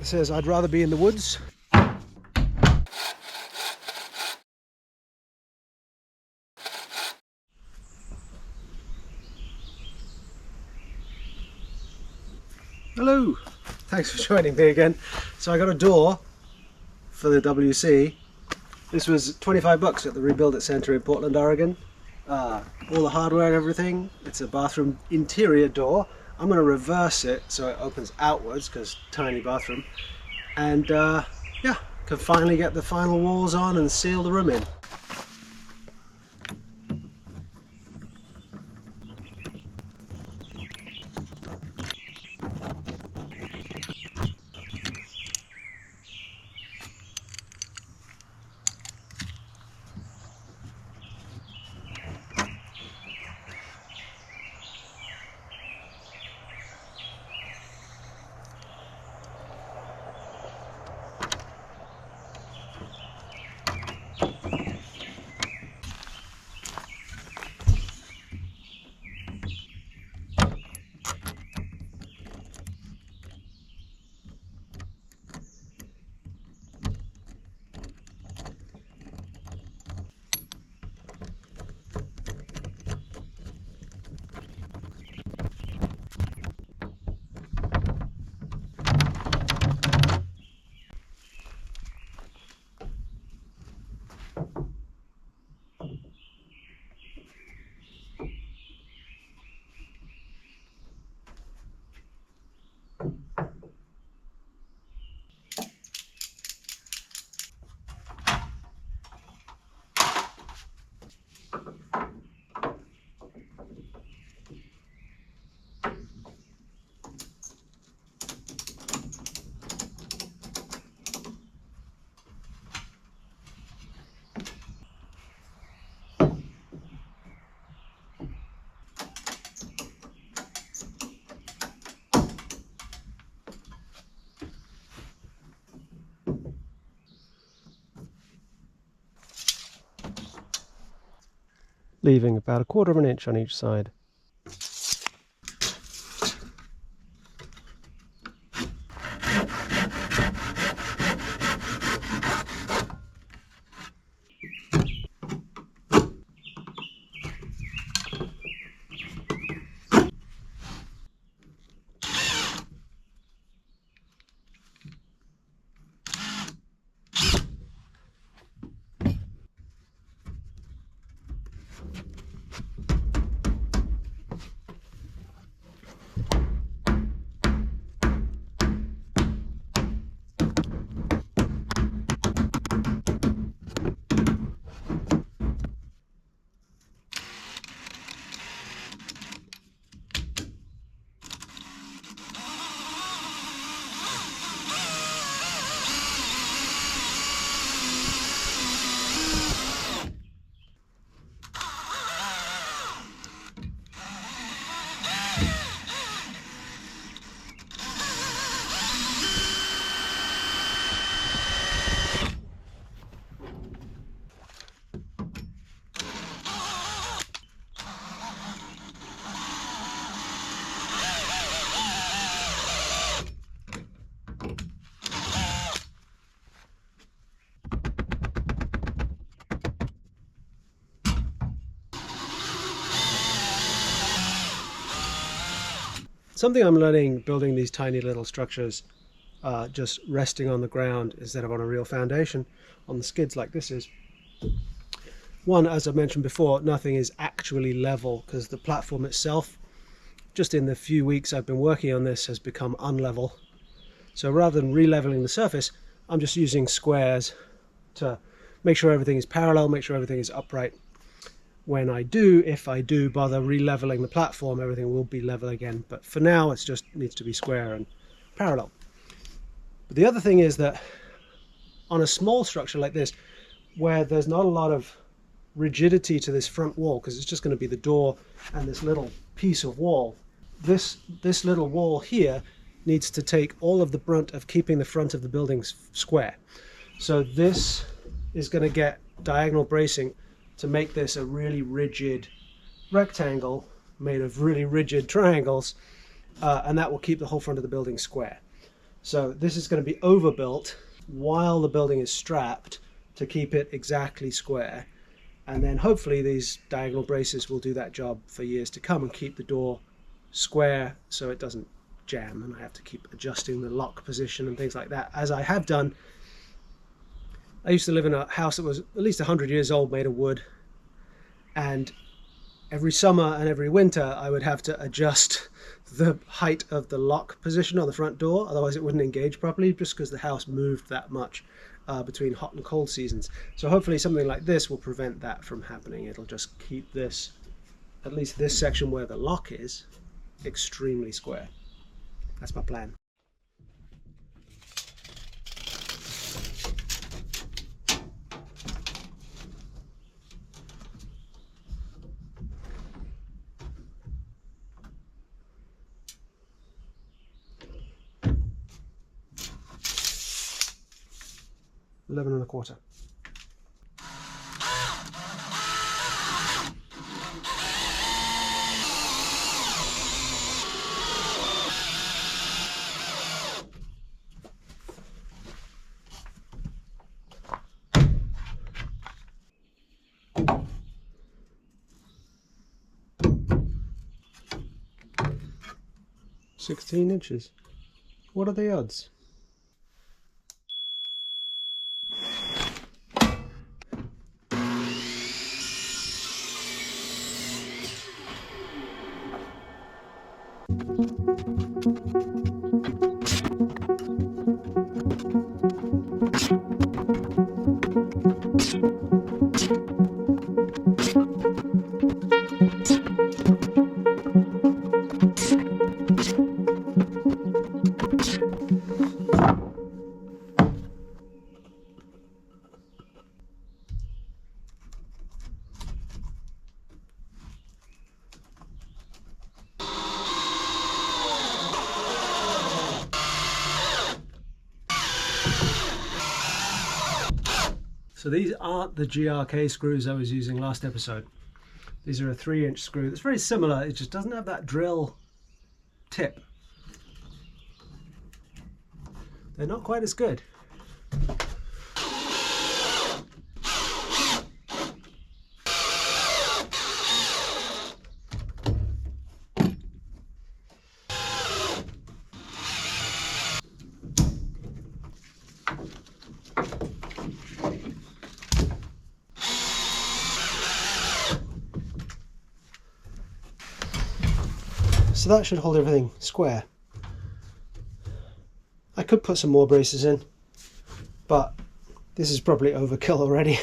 says I'd rather be in the woods. Hello, thanks for joining me again. So I got a door for the WC. This was 25 bucks at the Rebuild It Center in Portland, Oregon. All the hardware and everything. It's a bathroom interior door. I'm going to reverse it so it opens outwards because tiny bathroom. And yeah, can finally get the final walls on and seal the room in. Leaving about 1/4 of an inch on each side. Something I'm learning building these tiny little structures, just resting on the ground instead of on a real foundation, on the skids like this is. One, as I mentioned before, nothing is actually level because the platform itself, just in the few weeks I've been working on this, has become unlevel. So rather than re-leveling the surface, I'm just using squares to make sure everything is parallel, make sure everything is upright. When I do, if I do bother re-leveling the platform, everything will be level again. But for now, it just needs to be square and parallel. But the other thing is that on a small structure like this, where there's not a lot of rigidity to this front wall, because it's just going to be the door and this little piece of wall, this little wall here needs to take all of the brunt of keeping the front of the building square. So this is going to get diagonal bracing to make this a really rigid rectangle made of really rigid triangles, and that will keep the whole front of the building square. So this is going to be overbuilt while the building is strapped to keep it exactly square. And then hopefully these diagonal braces will do that job for years to come and keep the door square so it doesn't jam and I have to keep adjusting the lock position and things like that, as I have done. I used to live in a house that was at least 100 years old, made of wood, and every summer and every winter I would have to adjust the height of the lock position on the front door, otherwise it wouldn't engage properly, just because the house moved that much between hot and cold seasons. So hopefully something like this will prevent that from happening. It'll just keep this, at least this section where the lock is, extremely square. That's my plan. $11.25. $16. What are the odds? So these aren't the GRK screws I was using last episode. These are a 3-inch screw. It's very similar, it just doesn't have that drill tip. They're not quite as good. So that should hold everything square. I could put some more braces in, but this is probably overkill already.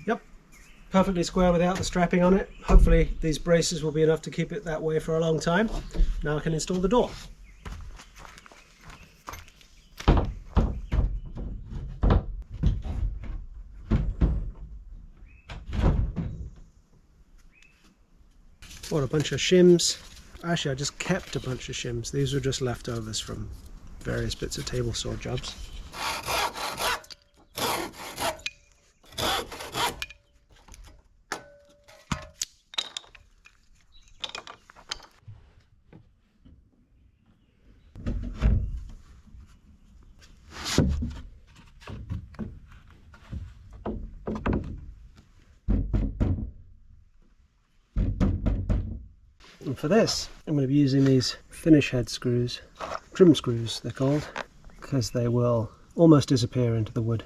Yep, perfectly square without the strapping on it. Hopefully these braces will be enough to keep it that way for a long time. Now I can install the door. What a bunch of shims. Actually, I just kept a bunch of shims. These were just leftovers from various bits of table saw jobs. And for this, I'm going to be using these finish head screws, trim screws they're called, because they will almost disappear into the wood.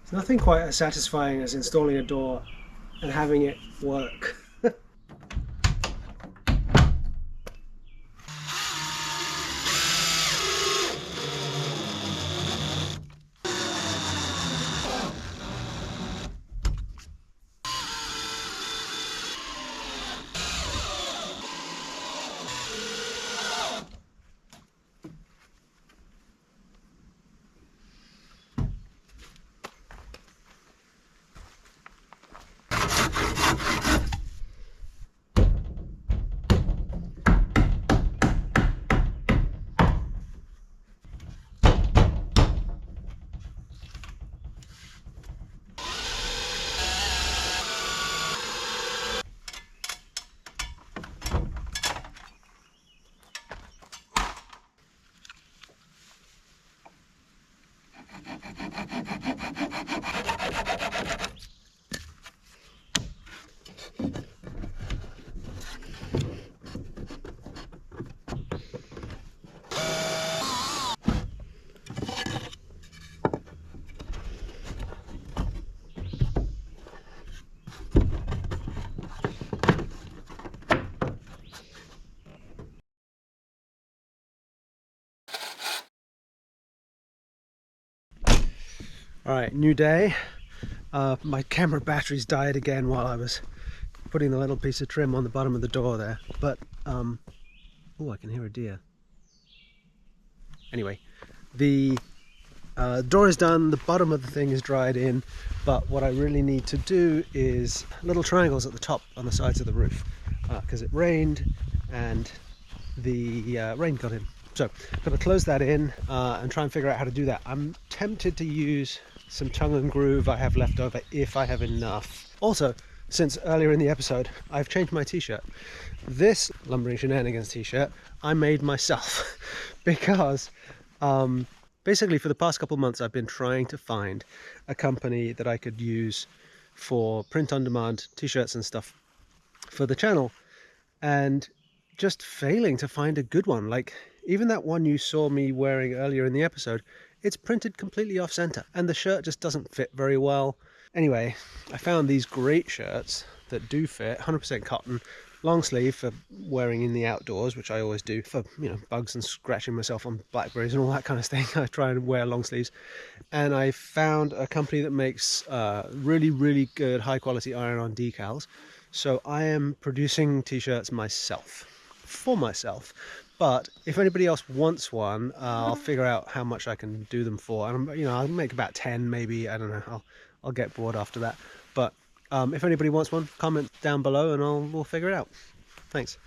There's nothing quite as satisfying as installing a door and having it work. Alright, new day. My camera batteries died again while I was putting the little piece of trim on the bottom of the door there. But, oh, I can hear a deer. Anyway, the door is done, the bottom of the thing is dried in, but what I really need to do is little triangles at the top on the sides of the roof, because it rained and the rain got in. So I'm going to close that in and try and figure out how to do that. I'm tempted to use some tongue and groove I have left over if I have enough. Also, since earlier in the episode, I've changed my t-shirt. This Lumbering Shenanigans t-shirt I made myself because basically for the past couple of months I've been trying to find a company that I could use for print-on-demand t-shirts and stuff for the channel, and just failing to find a good one. Like, even that one you saw me wearing earlier in the episode, it's printed completely off center and the shirt just doesn't fit very well. Anyway, I found these great shirts that do fit, 100% cotton, long sleeve for wearing in the outdoors, which I always do for, you know, bugs and scratching myself on blackberries and all that kind of thing. I try and wear long sleeves. And I found a company that makes really good high quality iron-on decals. So I am producing t-shirts myself, for myself. But if anybody else wants one, I'll figure out how much I can do them for. And you know, I'll make about 10 maybe. I don't know. I'll get bored after that. But if anybody wants one, comment down below and we'll figure it out. Thanks.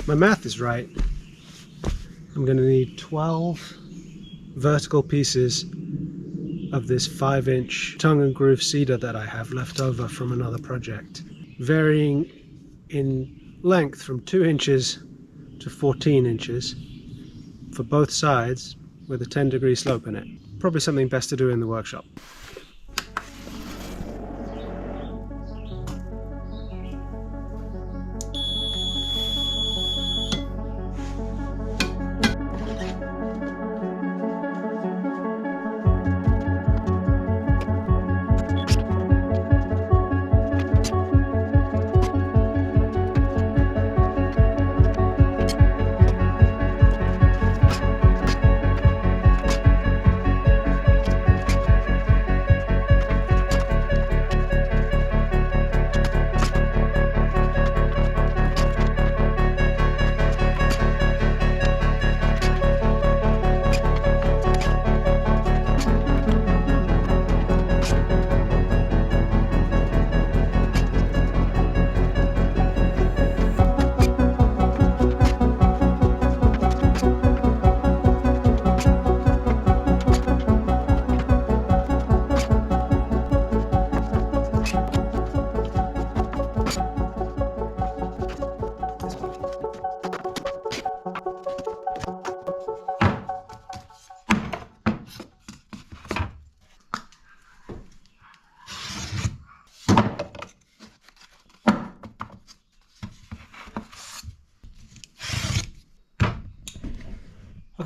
My math is right. I'm going to need 12 vertical pieces of this 5-inch tongue and groove cedar that I have left over from another project, varying in length from 2 inches to 14 inches for both sides with a 10-degree slope in it. Probably something best to do in the workshop.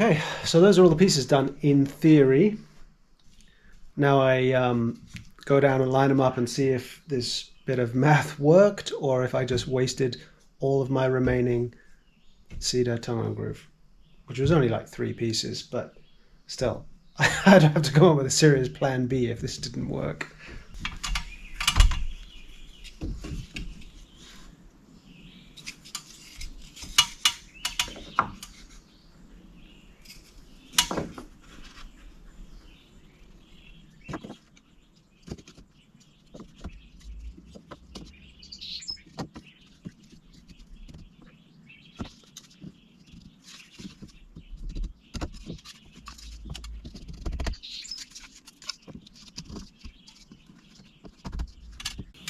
Okay, so those are all the pieces done in theory. Now I go down and line them up and see if this bit of math worked or if I just wasted all of my remaining cedar tongue and groove, which was only like 3 pieces, but still, I'd have to come up with a serious plan B if this didn't work.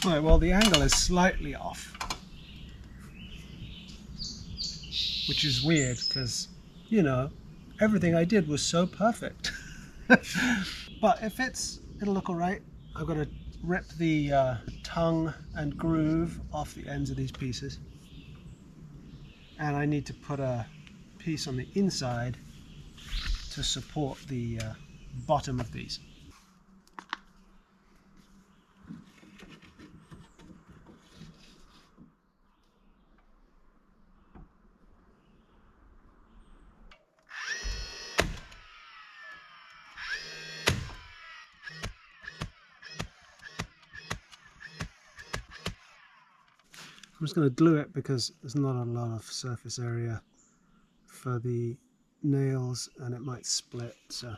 Right, well, the angle is slightly off, which is weird because, you know, everything I did was so perfect. But it fits, it'll look alright. I've got to rip the tongue and groove off the ends of these pieces. And I need to put a piece on the inside to support the bottom of these. I'm just going to glue it because there's not a lot of surface area for the nails and it might split, so.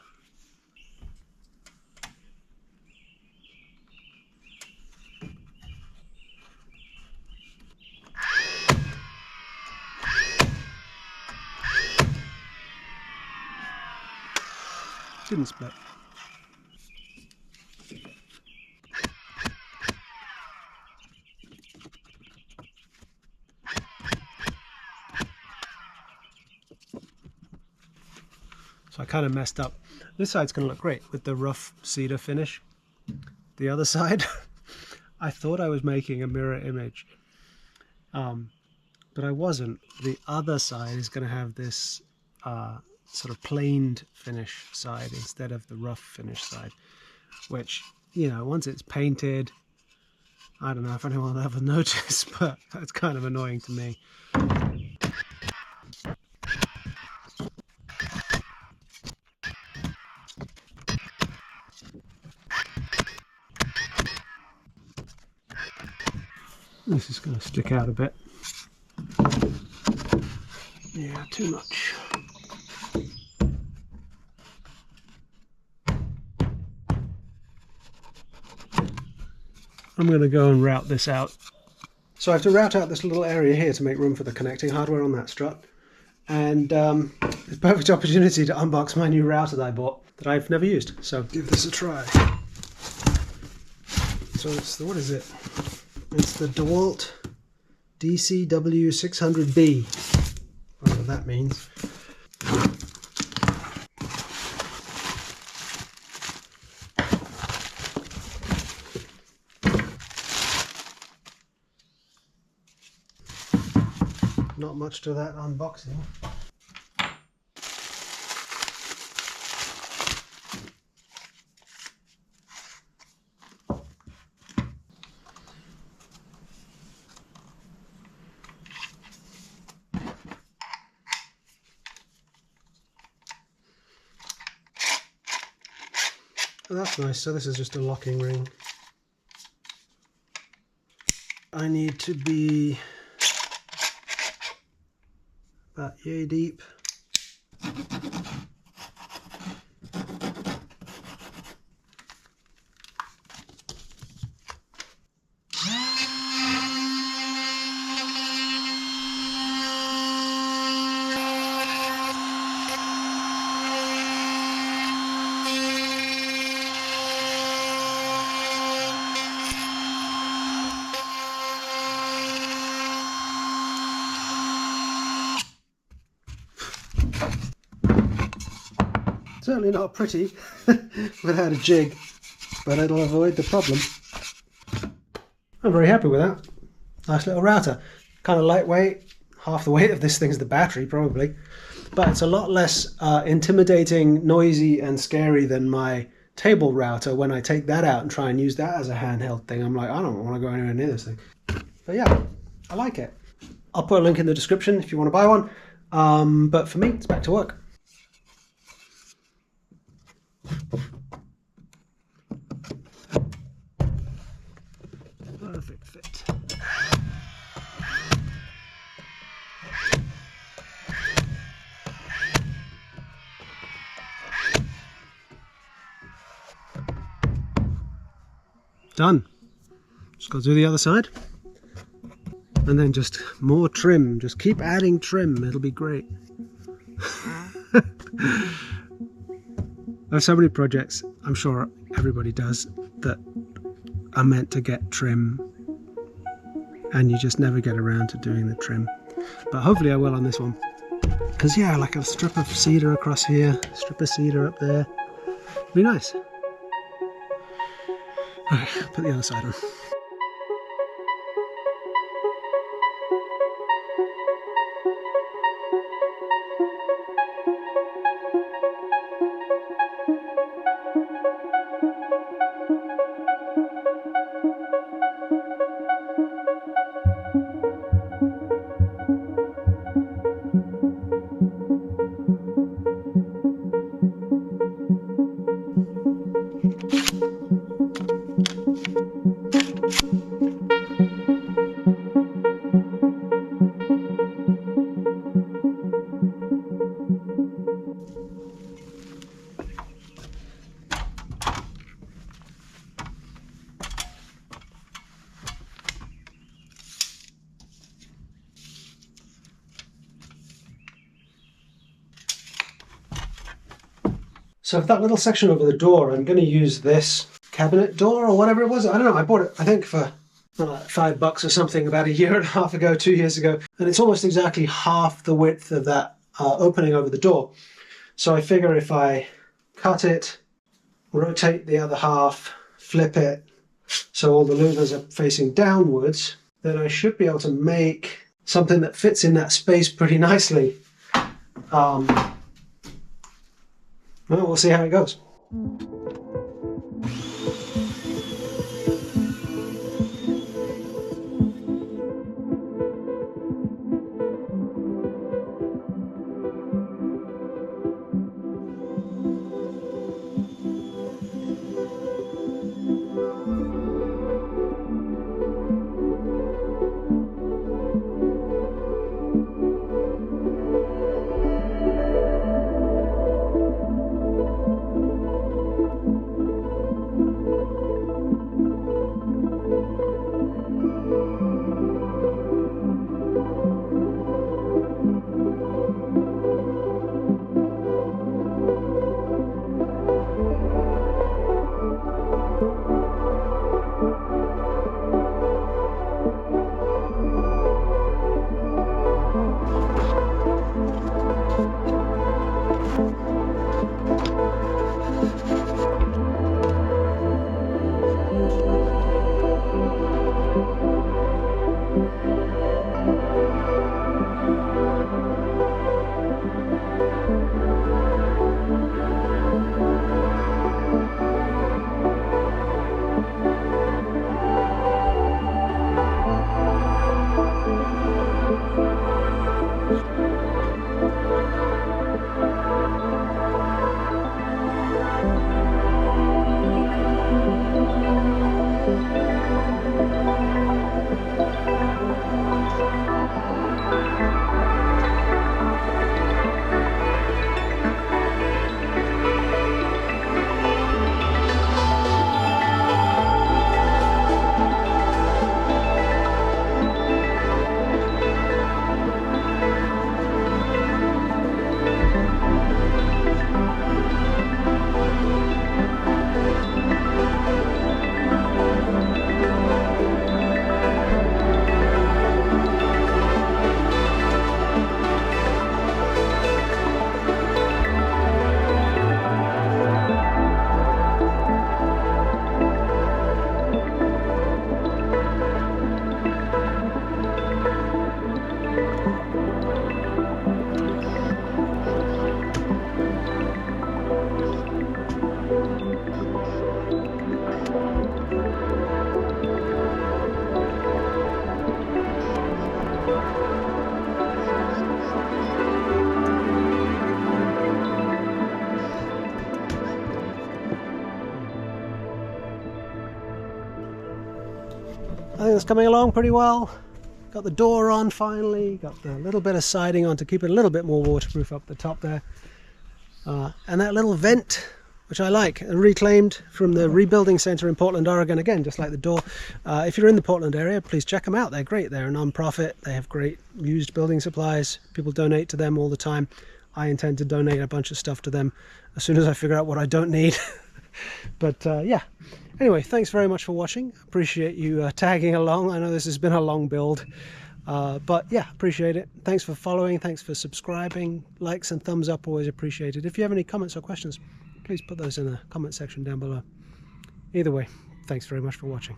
Didn't split. So I kind of messed up. This side's going to look great with the rough cedar finish. The other side, I thought I was making a mirror image, but I wasn't. The other side is going to have this sort of planed finish side instead of the rough finish side, which, you know, once it's painted, I don't know if anyone will ever notice, but it's kind of annoying to me. This is going to stick out a bit. Yeah, too much. I'm going to go and route this out. So I have to route out this little area here to make room for the connecting hardware on that strut. And it's a perfect opportunity to unbox my new router that I bought that I've never used. So give this a try. So it's the, what is it? It's the DeWalt DCW600B, whatever that means. Not much to that unboxing. Oh, that's nice. So this is just a locking ring. I need to be about yay deep. Certainly not pretty without a jig, but it'll avoid the problem. I'm very happy with that. Nice little router. Kind of lightweight, half the weight of this thing's the battery, probably. But it's a lot less intimidating, noisy, and scary than my table router. When I take that out and try and use that as a handheld thing, I'm like, I don't want to go anywhere near this thing. But yeah, I like it. I'll put a link in the description if you want to buy one. But for me, it's back to work. Perfect fit. Done. Just got to do the other side. And then just more trim. Just keep adding trim. It'll be great. I have so many projects, I'm sure everybody does, that are meant to get trim. And you just never get around to doing the trim. But hopefully I will on this one. Because yeah, like a strip of cedar across here, strip of cedar up there. Be nice. Okay, put the other side on. So for that little section over the door, I'm going to use this cabinet door or whatever it was. I don't know, I bought it, I think, for $5 or something about a year and a half ago, 2 years ago. And it's almost exactly half the width of that opening over the door. So I figure if I cut it, rotate the other half, flip it, so all the louvers are facing downwards, then I should be able to make something that fits in that space pretty nicely. Well, we'll see how it goes. everything's coming along pretty well. Got the door on finally, got the little bit of siding on to keep it a little bit more waterproof up the top there. And that little vent, which I like, reclaimed from the rebuilding center in Portland, Oregon, again, just like the door. If you're in the Portland area, please check them out. They're great. They're a non-profit. They have great used building supplies. People donate to them all the time. I intend to donate a bunch of stuff to them as soon as I figure out what I don't need. But yeah, anyway, thanks very much for watching. Appreciate you tagging along. I know this has been a long build, but yeah, appreciate it. Thanks for following. Thanks for subscribing. Likes and thumbs up, always appreciated. If you have any comments or questions, please put those in the comment section down below. Either way, thanks very much for watching.